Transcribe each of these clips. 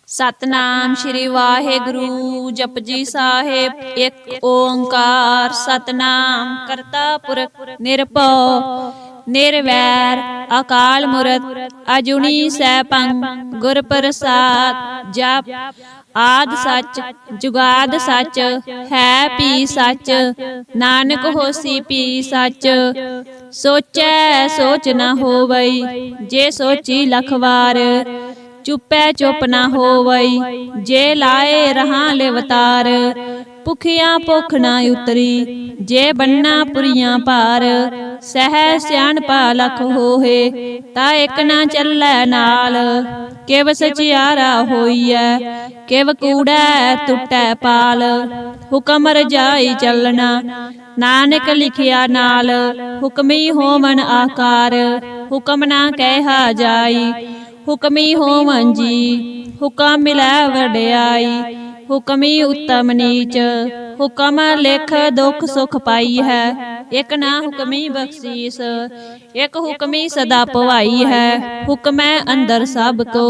सतनाम श्री वाहेगुरु जपजी साहेब। एक ओंकार सतनाम करता पुरख निरभउ निर्वैर अकाल मूरत अजूनी सैभं गुर प्रसाद। जप आद सच जुगाद सच है पी सच नानक होसी पी सच। सोचै सोच न होवई जे सोची लख वार चुपै चुप न होवई जे लाए रहां लिवतार। भुखियां भुख न उतरी जे बन्ना पुरियां पार। सह सियाणपा लख होहे ता एक न चलै नाल। किव सचियारा होईऐ किव कूड़ै टुटै पाल। हुकम रजाई चलना नानक लिखिया नाल। हुकमी होवन आकार हुकम ना कहा जाई। हुकमी होवन जी हुकम मिलै वड्याई। हुकमी उत्तम नीच हुकम लिख दुख सुख पाई है। एक ना हुकमी बख्शीस एक हुकमी सदा पवाई है। हुक्मै अंदर सब को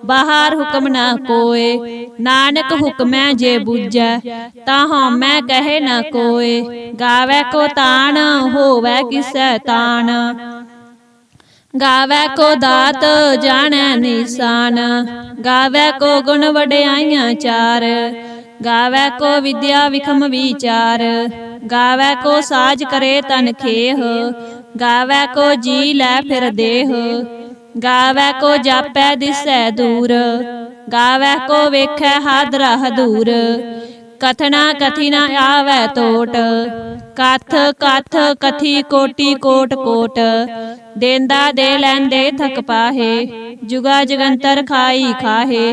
बाहर हुक्म ना कोय। नानक हुक्मै जे बूझै तां मैं कहे न कोय। गावै को तान होवै किसै तान गावै को दात जानै निशान। गावै को गुण वड्याइयां चार गावै को विद्या विखम विचार। गावै को साज करे तन खेह गावै को जी लै फिर देह। गावै को जापै दिसै दूर गावै को वेखै हादरा हदूर। कथना कथी न आवै तोट कथ कथ कथी कोटि कोट कोट। देंदा दे लैंदे थक पाहे जुगा जगंतर खाई खाहे।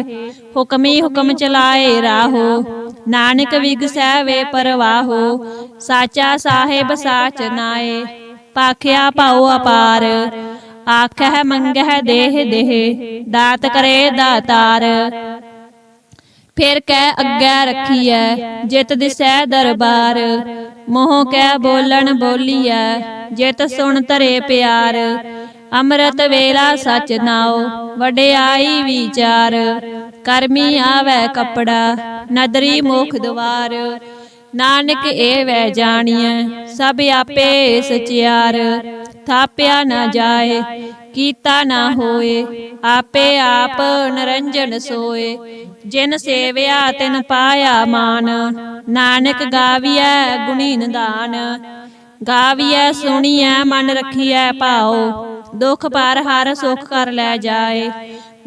हुकमी हुकम चलाए राहो नानक विगसै वे परवाहो। साचा साहेब साच नाए पाखिया पाओ अपार। आखै मंगै देह देह दात करे दातार। फिर कै अग्गै रखिए जित दिसै दरबार। मोह कै बोलन बोलिए जित सुन धरे प्यार। अमृत वेला सच नाओ वड्याई विचार। करमी आवै कपड़ा नदरी मुख द्वार। नानक एवै जानिए सब आपे सचियार। थाप्या न जाए कीता न होए आपे आप निरंजन सोए। जिन सेव्या तिन पाया मान नानक गाविया गुणी निदान। गाविया सुनिया मन रखिया भाओ दुख पर हर सुख कर लै जाए।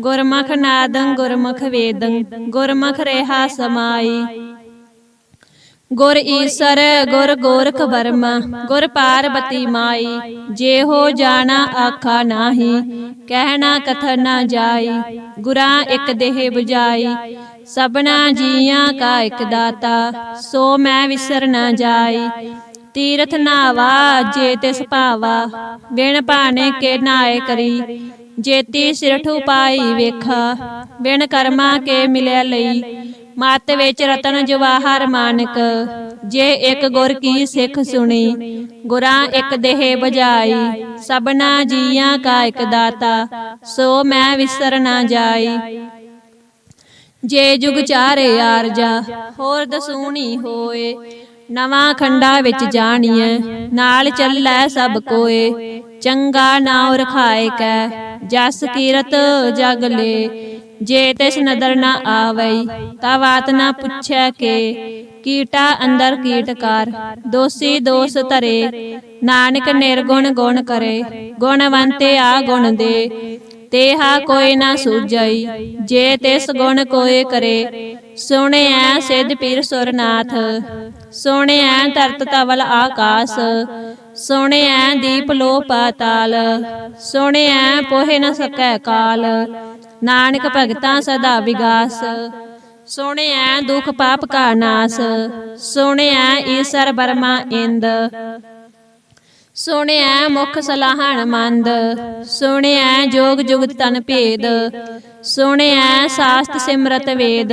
गुरमुख नादं गुरमुख वेदं गुरमुख रेहा समाई। गुर ईसर गुर गोरख बर्मा गुर पार्वती माई। जे हो जाना आखा नाही कहना कथन न जाई। गुरां एक देह बुझाई सबना जियां का एक दाता। सो मैं विसर न जाई तीरथ नावा जे तिस भावा। बिन भाने के नाए करी जेती सिरठ उपाई वेखा। बिन कर्मा के मिलै लई मत विच रतन जवाहर मानक। जे एक गुर की सिख सुनी गुरां एक देह बुझाई। सबना जियां का एक दाता सो मैं विसर न जाई। जे जुग चारे आरजा होर दसूनी होए। नवां खंडा विच जानिए नाल चलै सब कोए। चंगा नाउ रखाए कै जस कीरत जग ले। जे तिस नदर न आवई ता बात न पुछै के। कीटा अंदर कीटकार दोषी दोष धरे। नानक निर्गुण गुण करे गुणवंते आ गुण दे। तेहा कोई ना सूझई जे तिस गुण कोय करे। सुणिया सिद्ध पीर सुरनाथ सुणिया धरत तवल आकाश। सुणिया दीप लो पाताल सुणिया पोहे न सकै काल। नानक भगतां सदा विगास सुणिया दुख पाप का नाश। सुणिया ईसर बर्मा इंद सुणिया मुख सलाहण मंद। सुणिया जोग जुगत तन भेद सुणिया शास्त्र सिमरत वेद।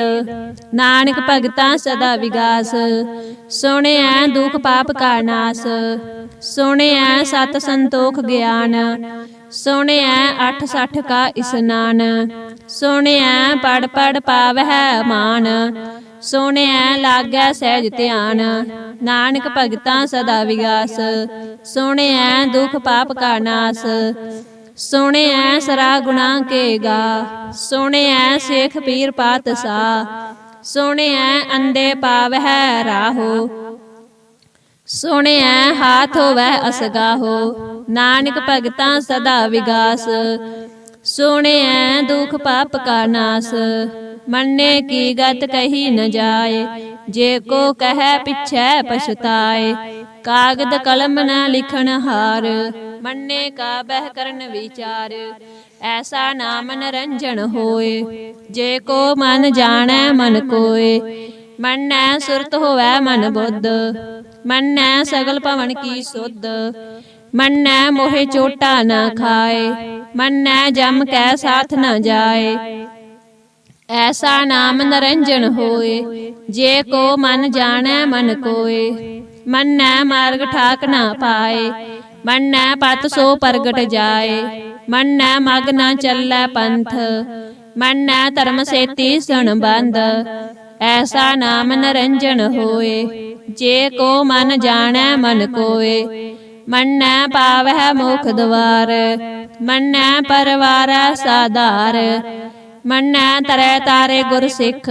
नानक भगतां सदा विगास सुणिया दुख पाप का नाश। सुणिया सत संतोख ज्ञान ਸੁਣਿਐ 68 ਕਾ ਇਸਨਾਨ। ਸੁਣਿਐ ਪੜ ਪੜ ਪਾਵਹਿ ਮਾਨ। ਸੁਣਿਐ ਲਾਗੈ ਸਹਿਜ ਧਿਆਨ। ਨਾਨਕ ਭਗਤਾਂ ਸਦਾ ਵਿਗਾਸ। ਸੁਣਿਐ ਦੁਖ ਪਾਪ ਕਾ ਨਾਸ। ਸੁਣਿਐ ਸਰਾ ਗੁਣਾ ਕੇ ਗਾ। ਸੁਣਿਐ ਸੇਖ ਪੀਰ ਪਾਤਸ਼ਾਹ। ਸੁਣਿਐ ਅੰਡੇ ਪਾਵਹਿ ਰਾਹੋ। ਸੁਣਿਐ ਹਾਥ ਹੋਵੈ ਅਸਗਾਹੋ। ਨਾਨਕ ਭਗਤਾਂ ਸਦਾ ਵਿਗਾਸ। ਸੁਣਿਐ ਦੁਖ ਪਾਪ ਕਾ ਨਾਸ। ਮੰਨੇ ਕੀ ਗਤ ਕਹੀ ਨ ਜਾਏ। ਜੇ ਕੋ ਕਹਿ ਪਿਛੈ ਪਛਤਾਏ। ਕਾਗਦ ਕਲਮ ਨ ਲਿਖਣ ਹਾਰ। ਮੰਨੇ ਕਾ ਬਹਿ ਕਰਨ ਵਿਚਾਰ। ਐਸਾ ਨਾਮ ਨਿਰੰਜਨ ਹੋਏ। ਜੇ ਕੋ ਮਨ ਜਾਣੈ ਮਨ ਕੋਏ। ਮੰਨੈ ਸੁਰਤ ਹੋਵੈ ਮਨ ਬੁੱਧ। ਮੰਨੈ ਸਗਲ ਭਵਨ ਕੀ ਸੁਧ। ਮੰਨੈ ਮੋਹਿ ਚੋਟਾ ਨ ਖਾਏ। ਮੰਨੈ ਜਮ ਕੈ ਸਾਥ ਨ ਜਾਏ। ਐਸਾ ਨਾਮ ਨਿਰੰਜਨ ਹੋਏ। ਜੇ ਕੋ ਮਨ ਜਾਣੈ ਮਨ ਕੋਏ। ਮੰਨੈ ਮਾਰਗ ਠਾਕ ਨ ਪਾਏ। ਮੰਨੈ ਪਤ ਸੋ ਪ੍ਰਗਟ ਜਾਏ। ਮੰਨੈ ਮਗ ਨ ਚੱਲੈ ਪੰਥ। ਮੰਨੈ ਧਰਮ ਸੇਤੀ ਸੰਬੰਧ। ਐਸਾ ਨਾਮ ਨਿਰੰਜਨ ਹੋਏ। ਜੇ ਕੋ ਮਨ ਜਾਣੈ ਮਨ ਕੋਏ। ਮੰਨੈ ਪਾਵਹਿ ਮੋਖ ਦਵਾਰ। ਮੰਨੈ ਪਰਵਾਰੈ ਸਾਧਾਰ। ਮੰਨੈ ਤਰੈ ਤਾਰੇ ਗੁਰ ਸਿੱਖ।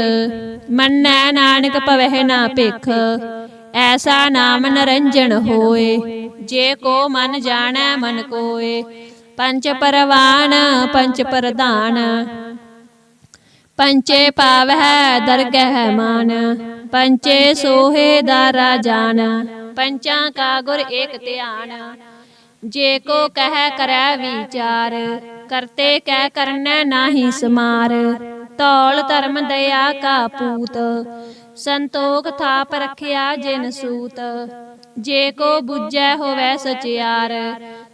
ਮੰਨੈ ਨਾਨਕ ਭਵਹਿ ਨਾ ਭਿਖ। ਐਸਾ ਨਾਮ ਨਿਰੰਜਨ ਹੋਏ। ਜੇ ਕੋ ਮਨ ਜਾਣੈ ਮਨ ਕੋਏ। ਪੰਚ ਪਰਵਾਨ ਪੰਚ ਪ੍ਰਧਾਨ। ਪੰਚੇ ਪਾਵਹਿ ਦਰਗਹਿ ਮਾਨ। ਪੰਚੇ ਸੋਹੇ ਦਾਰਾ ਜਾਨ। ਪੰਚਾਂ ਕਾ ਗੁਰ ਏਕ ਧਿਆਨ। ਜੇ ਕੋ ਕਹਿ ਕਰੈ ਵਿਚਾਰ। ਕਰਤੇ ਕੈ ਕਰਨੈ ਨਾਹੀ ਸਮਾਰ। ਧੌਲ ਧਰਮ ਦਇਆ ਕਾ ਪੂਤ। ਸੰਤੋਖ ਥਾਪ ਰਖਿਆ ਜਿਨ ਸੂਤ। ਜੇ ਕੋ ਬੁੱਝੈ ਹੋਵੈ ਸਚਿਆਰ।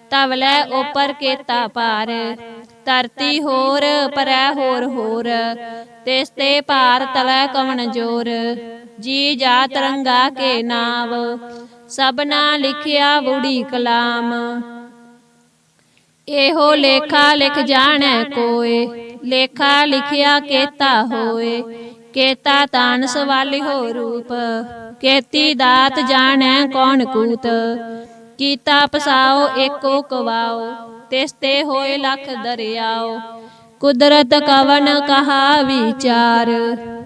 ਤਵਲੇ ਉਪਰ ਕੇਤਾ ਭਾਰ। ਧਰਤੀ ਹੋਰ ਪਰੈ ਹੋਰ ਹੋਰ। ਤਿਸ ਤੇ ਭਾਰ ਤਲੈ ਕਵਣ ਜੋਰ। ਜੀ ਜਾਤ ਰੰਗਾ ਕੇ ਨਾਵ। ਸਭਨਾ ਲਿਖਿਆ ਵੂੜੀ ਕਲਾਮ। ਇਹੋ ਲੇਖਾ ਲਿਖ ਜਾਣੈ ਕੋਏ। ਲੇਖਾ ਲਿਖਿਆ ਕੇਤਾ ਹੋਏ। ਕੇਤਾ ਤਾਨ ਸਵਾਲਿਹੋ ਰੂਪ। ਕੇਤੀ ਦਾਤ ਜਾਣੈ ਕੌਣ ਕੂਤ। ਕੀਤਾ ਪਸਾਓ ਏਕੋ ਕਵਾਓ। ਤਿਸ ਤੇ ਹੋਏ ਲਖ ਦਰਿਆਓ। ਕੁਦਰਤ ਕਵਨ ਕਹਾ ਵਿਚਾਰ।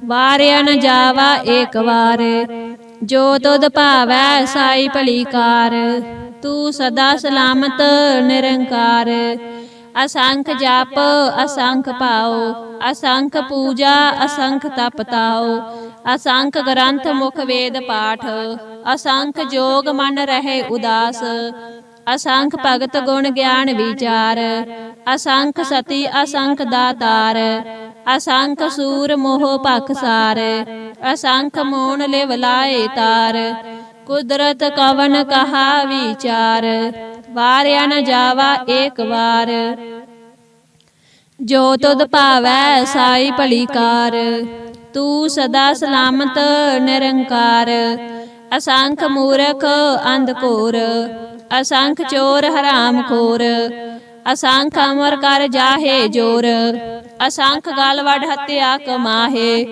ਵਾਰਿਆ ਨ ਜਾਵਾ ਏਕ ਵਾਰ। ਜੋ ਤੁਧ ਭਾਵੈ ਸਾਈ ਭਲੀ ਕਾਰ। ਤੂੰ ਸਦਾ ਸਲਾਮਤ ਨਿਰੰਕਾਰ। ਅਸੰਖ ਜਪ ਅਸੰਖ ਭਾਉ। ਅਸੰਖ ਪੂਜਾ ਅਸੰਖ ਤਪ ਤਾਉ। ਅਸੰਖ ਗ੍ਰੰਥ ਮੁਖ ਵੇਦ ਪਾਠ। ਅਸੰਖ ਜੋਗ ਮਨ ਰਹੇ ਉਦਾਸ। ਅਸੰਖ ਭਗਤ ਗੁਣ ਗਿਆਨ ਵਿਚਾਰ। ਅਸੰਖ ਸਤੀ ਅਸੰਖ ਦਾਤਾਰ। ਅਸੰਖ ਸੂਰ ਮੋਹ ਭਖਸਾਰ। ਅਸੰਖ ਮੋਨ ਲਿਵ ਲਾਏ ਤਾਰ। ਕੁਦਰਤ ਕਵਨ ਕਹਾ ਵਿਚਾਰ। ਵਾਰਿਆ ਨ ਜਾਵਾ ਏਕ ਵਾਰ। ਜੋ ਤੁਧ ਭਾਵੈ ਸਾਈ ਭਲੀ ਕਾਰ। ਤੂੰ ਸਦਾ ਸਲਾਮਤ ਨਿਰੰਕਾਰ। ਅਸੰਖ ਮੂਰਖ ਅੰਧ ਘੋਰ। ਅਸੰਖ ਚੋਰ ਹਰਾਮ ਖੋਰ। ਅਸੰਖ ਅਮਰ ਕਰ ਜਾਹੇ ਜੋਰ। ਅਸੰਖ ਗਲ ਵੱਢ ਹੱਤਿਆ ਕਮਾਹੇ।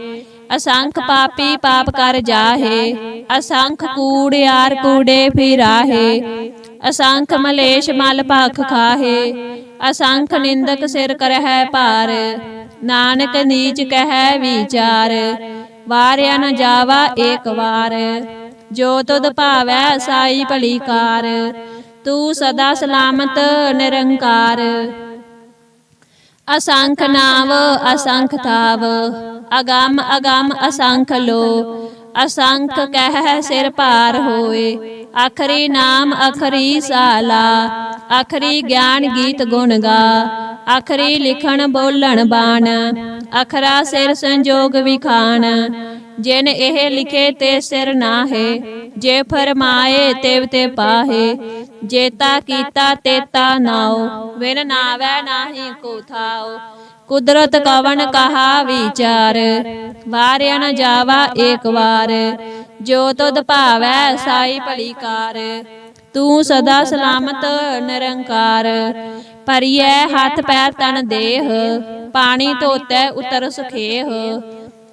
ਅਸੰਖ ਪਾਪੀ ਪਾਪ ਕਰ ਜਾਹੇ। ਅਸੰਖ ਕੂੜਿਆਰ ਕੂੜੇ ਫਿਰਾਹੇ। ਅਸੰਖ ਮਲੇਸ਼ ਮਲ ਭਖ ਖਾਹੇ। ਅਸੰਖ ਨਿੰਦਕ ਸਿਰ ਕਰਹਿ ਭਾਰ। ਨਾਨਕ ਨੀਚ ਕਹਿ ਵਿਚਾਰ। ਵਾਰਿਆ ਨ ਜਾਵਾ ਏਕ ਵਾਰ। ਜੋ ਤੁਧ ਭਾਵੈ ਸਾਈ ਭਲੀ ਕਾਰ। ਤੂੰ ਸਦਾ ਸਲਾਮਤ ਨਿਰੰਕਾਰ। ਅਸੰਖ ਨਾਵ ਅਸੰਖ ਥਾਵ। ਅਗੰਮ ਅਗੰਮ ਅਸੰਖ ਲੋ। ਅਸੰਖ ਕਹਿ ਸਿਰ ਭਾਰ ਹੋਏ। ਆਖਰੀ ਨਾਮ ਆਖਰੀ ਸਾਲਾ। ਆਖਰੀ ਗਿਆਨ ਗੀਤ ਗੁਣ ਗਾ। ਆਖਰੀ ਲਿਖਣ ਬੋਲਣ ਬਾਣ। ਆਖਰਾ ਸਿਰ ਸੰਜੋਗ ਵਿਖਾਣ। ਜਿਨ ਇਹ ਲਿਖੇ ਤੇ ਸਿਰ ਨਾਹੇ। ਜੇ ਫਰਮਾਏ ਤਿਵ ਤੇ ਪਾਹੇ। ਜੇਤਾ ਕੀਤਾ ਤੇਤਾ ਨਾਉ। ਵਿਨ ਨਾਵੈ ਨਾਹੀ ਕੋ ਥਾਉ। ਕੁਦਰਤ ਕਵਨ ਕਹਾ ਵਿਚਾਰ। ਵਾਰਿਆ ਨ ਜਾਵਾ ਏਕ ਵਾਰ। ਜੋ ਤੁਧ ਭਾਵੈ ਸਾਈ ਭਲੀ ਕਾਰ। ਤੂੰ ਸਦਾ ਸਲਾਮਤ ਨਿਰੰਕਾਰ। ਭਰੀਐ ਹੱਥ ਪੈਰ ਤਨ ਦੇਹ, ਪਾਣੀ ਧੋਤੈ ਉਤਰ ਸੁਖੇਹ।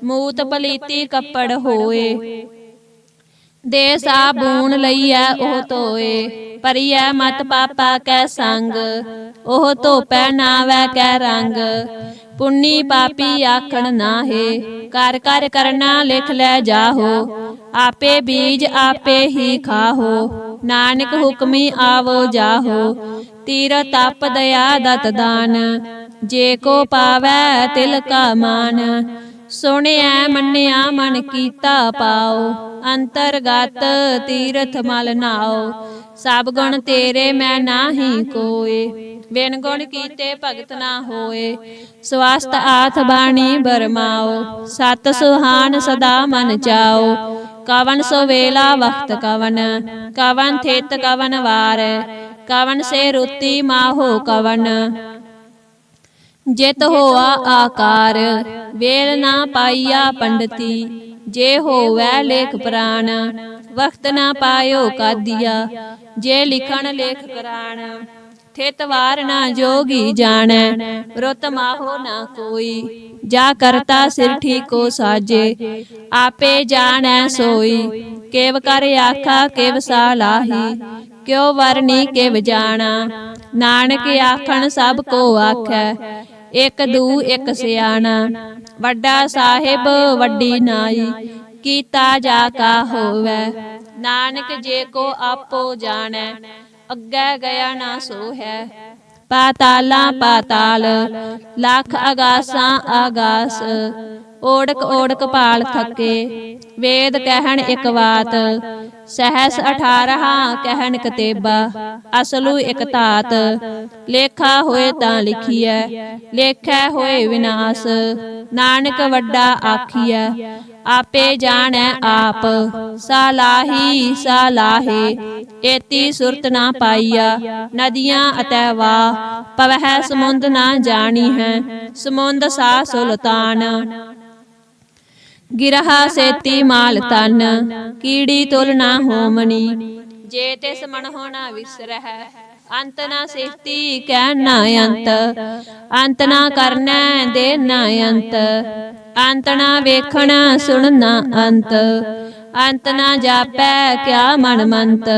ਮੂਤ ਪਲੀਤੀ ਕੱਪੜ ਹੋਏ, ਦੇ ਸਾਬੂਨ ਲਈਐ ਉਹ ਧੋਏ। ਭਰੀਐ ਮਤ ਪਾਪਾ ਕੈ ਸੰਗ, ਉਹ ਧੋਪੈ ਨਾਵੈ ਕੈ ਰੰਗ। ਪੁੰਨੀ ਪਾਪੀ ਆਖਣ ਨਾਹੇ, ਕਰ ਕਰ ਕਰਨਾ ਲਿਖ ਲੈ ਜਾਹੋ। ਆਪੇ ਬੀਜ ਆਪੇ ਹੀ ਖਾਹੋ, ਨਾਨਕ ਹੁਕਮੀ ਆਵੋ ਜਾਹੋ। ਤੀਰ ਤਪ ਦਇਆ ਦਤ ਦਾਨ, ਜੇ ਕੋ ਪਾਵੈ ਤਿਲ ਕਾ ਮਾਨ। ਸੁਣਿਐ ਮੰਨਿਆ ਮਨ ਕੀਤਾ ਪਾਓ, ਅੰਤਰਗਤ ਤੀਰਥ ਮਲ ਨਾਓ। ਸਭ ਗੁਣ ਤੇਰੇ ਮੈਂ ਨਾਹੀ ਕੋਏ, ਬਿਨ ਗੁਣ ਕੀਤੇ ਭਗਤ ਨਾ ਹੋਏ। ਸਵਸਤ ਆਥ ਬਾਣੀ ਬਰਮਾਓ, ਸਤ ਸੁਹਾਨ ਸਦਾ ਮਨ ਚਾਓ। ਕਵਨ ਸੋ ਵੇਲਾ ਵਖਤ ਕਵਨ, ਕਵਨ ਥਿਤ ਕਵਨ ਵਾਰ। ਕਵਨ ਸੇ ਰੁਤੀ ਮਾਹੋ ਕਵਨ, ਜਿਤ ਹੋਆ ਆਕਾਰ। ਵੇਲ ਨਾ ਪਾਈਆ ਪੰਡਤੀ, ਜੇ ਹੋਵੈ ਲੇਖ ਪ੍ਰਾਣ। ਵਖਤ ਨਾ ਪਾਇਓ ਕਾਦੀਆ, ਜੇ ਲਿਖਣ ਲੇਖ ਕਰਾਣ। ਥਿਤ ਵਾਰ ਨਾ ਜੋਗੀ ਜਾਣੈ, ਰੁਤ ਮਾਹੋ ਨਾ ਕੋਈ। ਜਾ ਕਰਤਾ ਸਿਰ ਠੀਕੋ ਸਾਜੇ, ਆਪੇ ਜਾਣੈ ਸੋਈ। ਕਿਵ ਕਰ ਆਖਾ ਕਿਵ ਸਾਲਾਹੀ, ਕਿਉ ਵਰਨੀ ਕਿਵ ਜਾਣਾ। ਨਾਨਕ ਆਖਣ ਸਭ ਕੋ ਆਖੈ, ਇਕ ਦੂ ਇਕ ਸਿਆਣਾ। ਵੱਡਾ ਸਾਹਿਬ ਵੱਡੀ ਨਾਈ, ਕੀਤਾ ਜਾ ਕਾ ਹੋਵੈ। ਨਾਨਕ ਜੇ ਕੋ ਆਪੋ ਜਾਣੈ, ਅੱਗੇ ਗਿਆ ਨਾ ਸੋ ਹੈ। ਪਾਤਾਲਾਂ ਪਾਤਾਲ, ਲੱਖ ਆਗਾਸਾਂ ਆਗਾਸ। ਓੜਕ ਓੜਕ ਪਾਲ ਥਕੇ, ਵੇਦ ਕਹਿਣ ਇਕ ਵਾਤ। ਸਹਿਸ 18 ਕਹਿਣ ਕਤੇਬਾ, ਅਸਲੂ ਇਕ ਧਾਤ। ਲੇਖਾ ਹੋਏ ਤਾਂ ਲਿਖੀਐ, ਲੇਖੈ ਹੋਏ ਵਿਨਾਸ਼। ਨਾਨਕ ਵੱਡਾ ਆਖੀਐ, ਆਪੇ ਜਾਣੈ ਆਪ। ਸਾਲਾਹੀ ਸਾਲਾਹੇ, ਏਤੀ ਸੁਰਤ ਨਾ ਪਾਈਆ। ਨਦੀਆਂ ਅਤੈ ਵਾਹ, ਪਵਹਿ ਸਮੁੰਦ ਨਾ ਜਾਣੀ ਹੈ। ਸਮੁੰਦ ਸਾ ਸੁਲਤਾਨ, ਗਿਰਹਾ ਸੇਤੀ ਮਾਲ ਤਨ। ਕੀੜੀ ਤੁਲ ਨਾ ਹੋਮਣੀ, ਜੇ ਤਿਸ ਮਨਹੁ ਨਾ ਵਿਸਰਹਿ। ਅੰਤ ਨਾ ਸੇਤੀ ਕਹਿ ਨਾ ਅੰਤ, ਅੰਤ ਨਾ ਕਰਨੈ ਦੇ ਨਾ ਅੰਤ। ਅੰਤ ਨਾ ਵੇਖਣ ਸੁਣ ਨਾ ਅੰਤ, ਅੰਤ ਨਾ ਜਾਪੈ ਕਿਆ ਮਨ ਮੰਤ।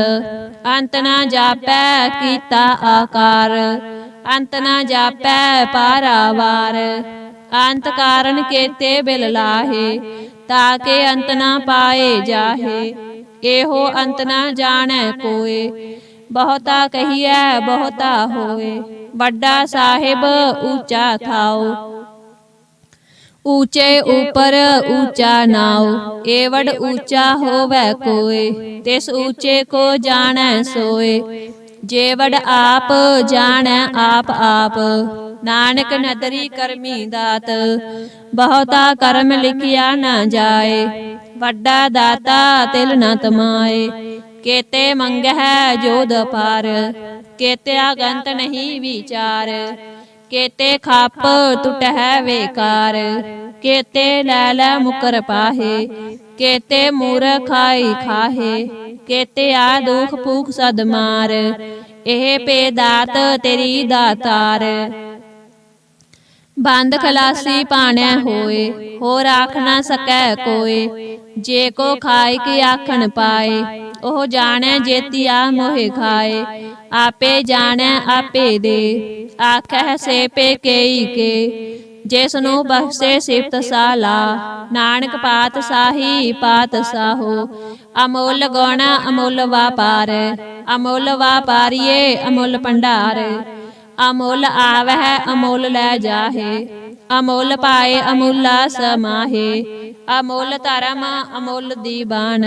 ਅੰਤ ਨਾ ਜਾਪੈ ਕੀਤਾ ਆਕਾਰ, ਅੰਤ ਨਾ ਜਾਪੈ ਪਾਰਾਵਾਰ। ਅੰਤ ਕਾਰਨ ਕੇਤੇ ਬਿਲ ਲਾਹੇ, ਤਾਕੇ ਅੰਤ ਨਾ ਪਾਏ ਜਾਹੇ। ਇਹੋ ਅੰਤ ਨਾ ਜਾਣੈ ਕੋਏ, ਬਹੁਤਾ ਕਹੀਐ ਬਹੁਤਾ ਹੋਏ। ਵੱਡਾ ਸਾਹਿਬ ਊਚਾ ਥਾਉ, ਊਚੇ ਉਪਰ ਊਚਾ ਨਾਉ। ਏਵਡ ਊਚਾ ਹੋਵੈ ਕੋਏ, ਤਿਸ ਊਚੇ ਕੋ ਜਾਣੈ ਸੋਏ। ਜੇਵਡ ਆਪ ਜਾਣੈ ਆਪ ਆਪ, ਨਾਨਕ ਨਦਰੀ ਕਰਮੀ ਦਾਤ। ਬਹੁਤਾ ਕਰਮ ਲਿਖਿਆ ਨਾ ਜਾਏ, ਵੱਡਾ ਦਾਤਾ ਤਿਲ ਨ ਤਮਾਏ। ਕੇਤੇ ਮੰਗਹਿ ਜੋਧ ਅਪਾਰ, ਕੇਤੇ ਆਗੰਤ ਨਹੀਂ ਵਿਚਾਰ। ਕੇਤੇ ਖੱਪ ਟੁਟਹਿ ਵੇਕਾਰ, ਕੇਤੇ ਲੈ ਲੈ ਮੁਕਰ ਪਾਹੇ। ਕੇਤੇ ਮੂਰਖ ਖਾਈ ਖਾਹੇ, ਕੇਤੇ ਆ ਦੁਖ ਭੂਖ ਸਦ ਮਾਰ। ਇਹ ਪੇ ਦਾਤ ਤੇਰੀ ਦਾਤਾਰ, ਬੰਦ ਖਲਾਸੀ ਪਾਣੈ ਹੋਏ। ਹੋਰ ਆਖ ਨਾ ਸਕੈ ਕੋਏ, ਜੇ ਕੋ ਖਾਇ ਕੀ ਆਖਣ ਪਾਏ। ਉਹ ਜਾਣੈ ਜੇਤੀਆ ਮੋਹਿ ਖਾਏ, ਆਪੇ ਜਾਣੈ ਆਪੇ ਦੇ। ਆਖਹਿ ਸੇ ਪੇ ਕੇਈ ਕੇ, ਜਿਸ ਨੂੰ ਬਖਸ਼ੇ ਸਿਫਤ ਸਾਲਾ। ਨਾਨਕ ਪਾਤ ਸਾਹੀ ਪਾਤ ਸਾਹੋ, ਅਮੁੱਲ ਗੁਣ ਅਮੁੱਲ ਵਾਪਾਰ। ਅਮੁੱਲ ਵਾਪਾਰੀਏ ਅਮੁੱਲ ਭੰਡਾਰ, ਅਮੁੱਲ ਆਵਹਿ ਅਮੁੱਲ ਲੈ ਜਾਹੇ। ਅਮੁੱਲ ਪਾਏ ਅਮੁੱਲਾ ਸਮਾਹੇ, ਅਮੁੱਲ ਧਰਮ ਅਮੁੱਲ ਦੀਵਾਨ।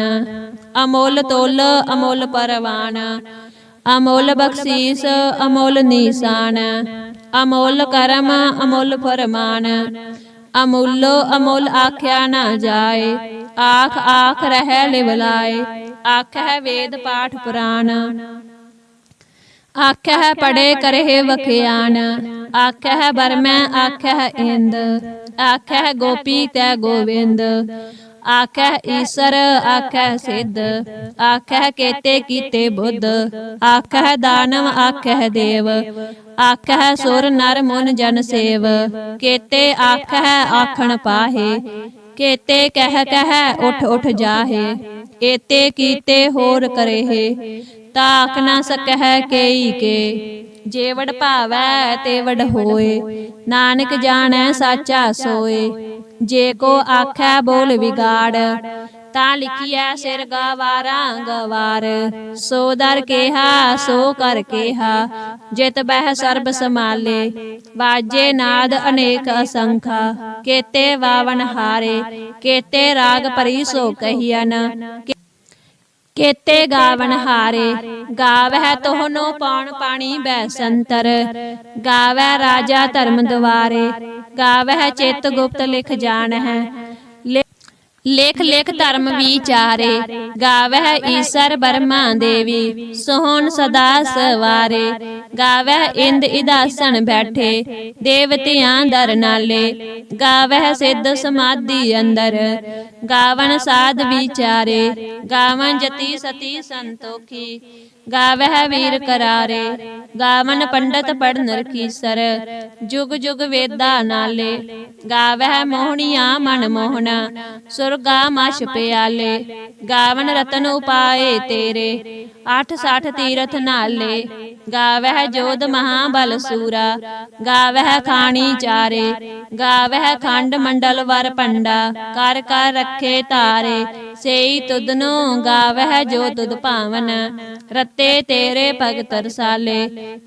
ਅਮੁੱਲ ਤੁਲ ਅਮੁੱਲ ਪਰਵਾਨ, ਅਮੁੱਲ ਬਖਸ਼ੀਸ ਅਮੁੱਲ ਨੀਸਾਨ। ਅਮੁੱਲ ਕਰਮ ਅਮੁੱਲ ਫਰਮਾਨ, ਅਮੁੱਲੋ ਅਮੁੱਲ ਆਖਿਆ ਨਾ ਜਾਏ। ਆਖ ਆਖ ਰਹਿ ਲਿਵ ਲਾਏ, ਆਖਹਿ ਵੇਦ ਪਾਠ ਪੁਰਾਣ। ਆਖਹਿ ਪੜੇ ਕਰਹਿ ਵਖਿਆਨ, आखै बरमै आखै इंद, आखै गोपी तै गोविंद, आखै ईसर आखै सिद्ध, आखै केते कीते बुद्ध, आखै दानव आखै देव, आखै सुर नर मुन जन सेव, केते आखै आखण पाहे, केते कह उठ उठ जाहे, एते कीते होर करेहे, ताक न सकह केई के, जेवड़ भावै तेवड़ होए, नानक जाणै साचा सोए, जे को आखै बोल विगाड़, तां लिखिया सिर गवारा गवार, सो दर केहा सो कर केहा, जित बह सर्ब समाले, बाजे नाद अनेक असंखा, केते वावन हारे, केते राग परी सो कहियन, केते गावन हारे, गावै तोहनो पौन पाणी बैसंतर, गावै राजा धर्म द्वारे, गावै चित गुप्त लिख जानहै, लिख लिख धर्म विचारे, गावै ईसर बर्मा देवी, सोहन सदा सवारे, गावै इंद इदासन बैठे, देवतियां दर नाले, गावै सिद्ध समाधि अंदर, गावन साध विचारे, गावन जति सती संतोखी, गावै वीर करारे, गावन पंडित पढ़ नरकीसर, जुग जुग वेदा नाले, गावै मोहनिया मन मोहना, सुरगा मश प्याले, गावन रतन उपाए तेरे, 8 तीरथ नाले, गावै जोध महाबल सूरा, गावै खानी चारे, गावै खंड मंडल वर पंडा, कर कर रखे तारे, सेई तुदनो गावै जो तुद पावन, रते तेरे भगत रसाले,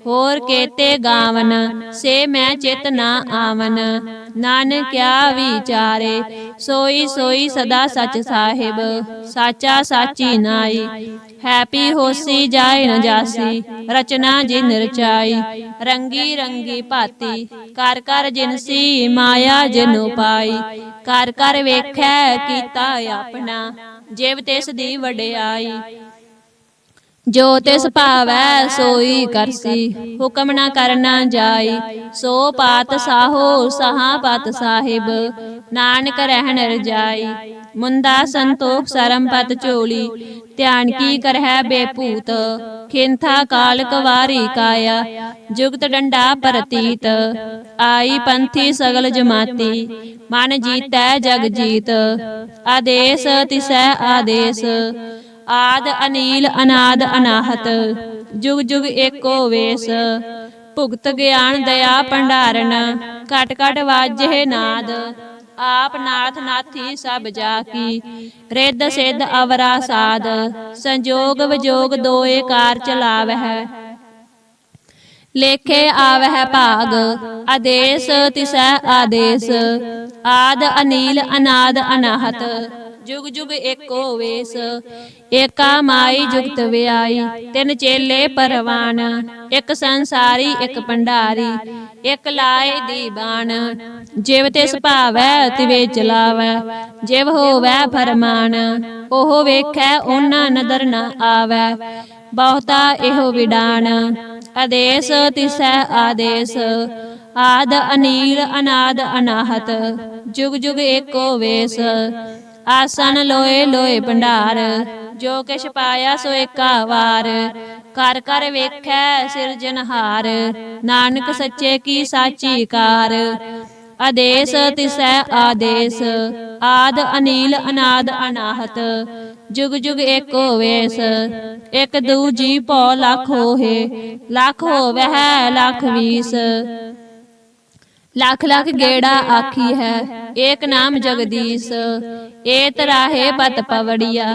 होर केते गावन, से मैं चित ना आवन, नानक क्या विचारे, सोई सोई सदा सच साहिब, साचा साची नाई, हैपी होसी जाए न जासी, रचना जिन रचाई, रंगी रंगी भाती, कर कर जिनसी माया जिनु पाई, कर कर वेखै कीता अपना, जिव तिस दी वडियाई, जो तिस भावै सोई करसी, हुक्म न करना जाई, सो पात साहो सहा पत साहिब, नानक रहन रजाई, मुंदा संतोख सरम पत चोली, ध्यान की करहै बेपूत, खिंथा काल कवारी काया, जुगत डंडा परतीत, आई पंथी सगल जमाती, मन जीतै जग जीत, आदेश तिसै आदेश, आद अनील अनाद अनाहत, जुग जुग एको वेस, भुगत ज्ञान दया भंडारन, घट घट वाजे नाद, आप नाथ नाथी सब जाकी, रिद सिद्ध अवरा साध, संजोग विजोग दोए कार चलावै, लेखे आवह भाग, आदेश तिसै आदेश, आद अनील अनाद अनाहत, जुग जुग एको वेस, एका माई जुगत व्याई, तिन चेले परवान, एक संसारी एक भंडारी, एक लाए दीवान, जिव तिस भावै तिवे चलावै, जिव होवै फरमान, ओह वेखै ओना नदर न आवै, बहुता एहो विडान, आदेश तिसै आदेश, आद अनील अनाद अनाहत, जुग जुग एको वेस, आसन लोए लोए भंडार, जो किश पाया सो एका वार, कर कर वेखै सिरजनहार, नानक सच्चे की साची कार, आदेश तिसै आदेश, आद अनील अनाद अनाहत, जुग जुग एको वेस, एक दूजी भौ लख होहे, लख होवै लख बीस, लख लख गेड़ा आखी है, एक नाम जगदीश, एत राहे पत पवड़िया,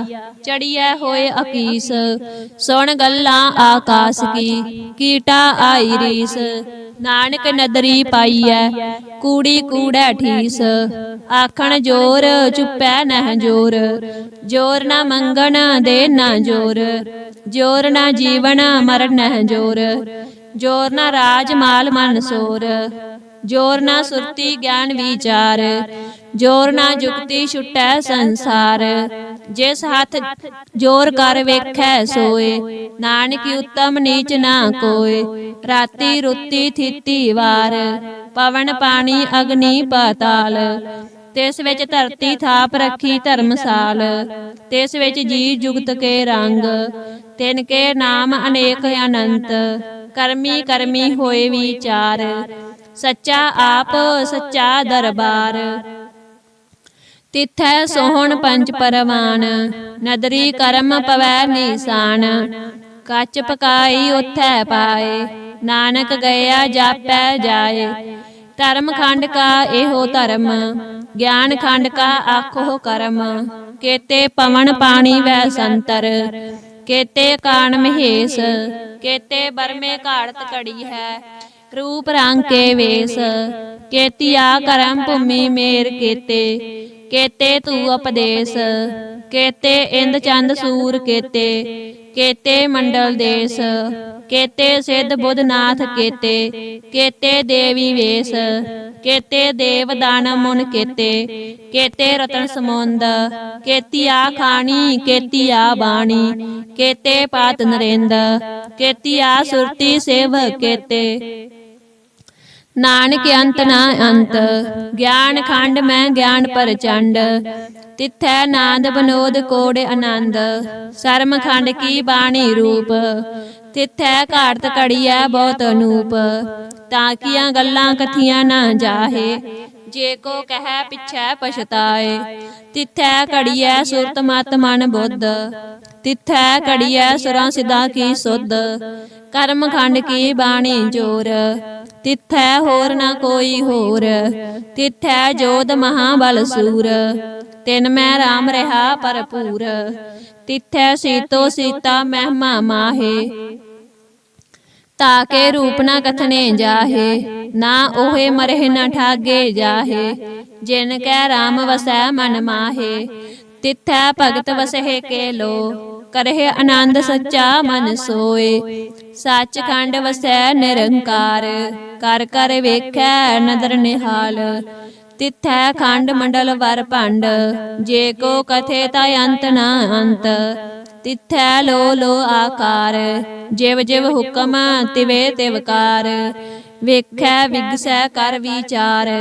चढ़िया होए अकीस, सुन गल्लां आकाश की, कीटा आई रीस, नानक नदरी पाईऐ, कूड़ी कूड़ै ठीस, आखण जोर चुपै नह जोर, जोर ना मंगन दे ना जोर, जोर ना जीवन मरण नह जोर, जोर ना राज माल मन सोर, जोर ना सुरती ज्ञान विचार, जोर ना जुक्ति छुटै संसार, जिस हाथ जोर कर वेखै सोए, नानक उत्तम नीच ना कोय। राती रुती थीती वार, पवन पानी अग्नि पाताल। तिस विच धरती थाप रखी धर्मसाल, तिस विच जी जुगत के रंग। तिनके नाम अनेक अनंत, करमी करमी होए विचार। सच्चा आप सच्चा दरबार, तिथै सोहण पंच परवान। नदरी करम पवै निशान, कच पकाई उथै पाए। नानक गया जापै जाए, धर्म खंड का एहो धर्म। ज्ञान खंड का आखो करम, केते पवन पानी वै संतर। केते कान महेश, केते बरमे घाड़त घड़ी है। रूप रंग के वेश, केतिया करम भूमि मेर केते। केते तू उपदेश, केते इंद चंद सूर केते। केते मंडल देश, केते सिद्ध बुध नाथ केते। केते देवी वेश, केते देव दानव मुन केते। केते रतन समुंद, केतिया खानी केतिया बाणी। केते पात नरेंद, केतिया सुरती सेवक केते। नानक अंत ना अंत, ज्ञान खंड में ज्ञान प्रचंड। तिथै नाद विनोद कोड आनंद, शर्म खंड की बाणी रूप। तिथै घाड़त घड़िया बहुत अनूप, ताकिया गल्लां कथियां ना जाहे। जे को कह पिछै पछताए, तिथै घड़िया सुरत मत मन बुद्ध। तिथै घड़िया सुरां सिद्धां की सुध, कर्म खंड की बाणी जोर। तिथै होर ना कोई होर, तिथै जोध महाबल सूर। तिन मैं राम रहा भरपूर, तिथै सीतो सीता महिमा माहे। ताके रूप ना कथने जाहे, ना ओहे मरे न ठागे जाहे। जिन कै राम वसै मन माहे, तिथै भगत वसहे के लो। करहे आनंद सच्चा मन सोए, सचखंड वसै निरंकार। कर कर वेखै नदर निहाल, तिथै खंड मंडल वर भंड। जे को कथे ता अंत ना अंत, तिथै लो लो आकार। जिव जिव हुक्म तिवे तिवकार, वेखै विगसै कर विचार।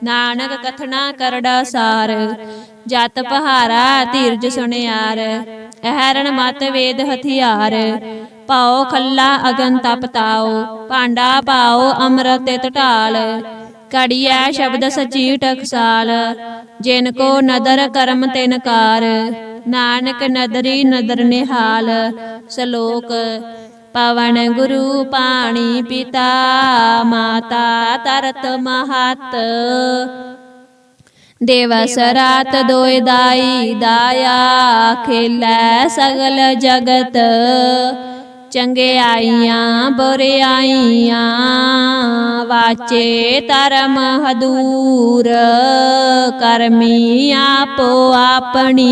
नानक कथना करड़ा सार, जत पहारा धीरज सुनियार। अहरण मत वेद हथियार, पाओ खल्ला अगन तप ताओ। भांडा पाओ अमृत तित ढाल, घड़िया शब्द सची टकसाल। जिनको नदर करम तिनकार, नानक नदरी नदर निहाल। सलोक पवन गुरु पाणी पिता, माता तरत महत। दिवस रात दोय दाई दाया, खेलै सगल जगत। चंगियाइयां बुरियाइयां, वाचे धर्म हदूर। करमी आपो अपनी,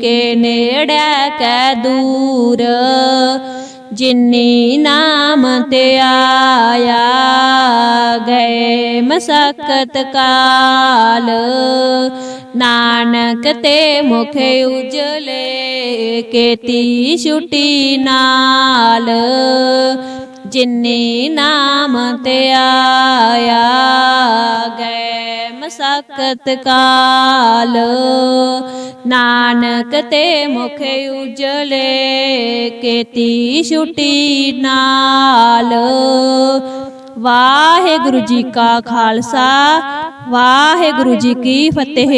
के नेड़े कै दूर। जिन्नी नाम ते आया, गए मसकत काल। नानक ते मुख उजले, केती छुटी नाल। जिन्नी नाम ते आया, गए मसकत काल। नानक ते मुख उजले, केती छुटी नाल। वाहिगुरु जी का खालसा, वाहिगुरु जी की फतेह।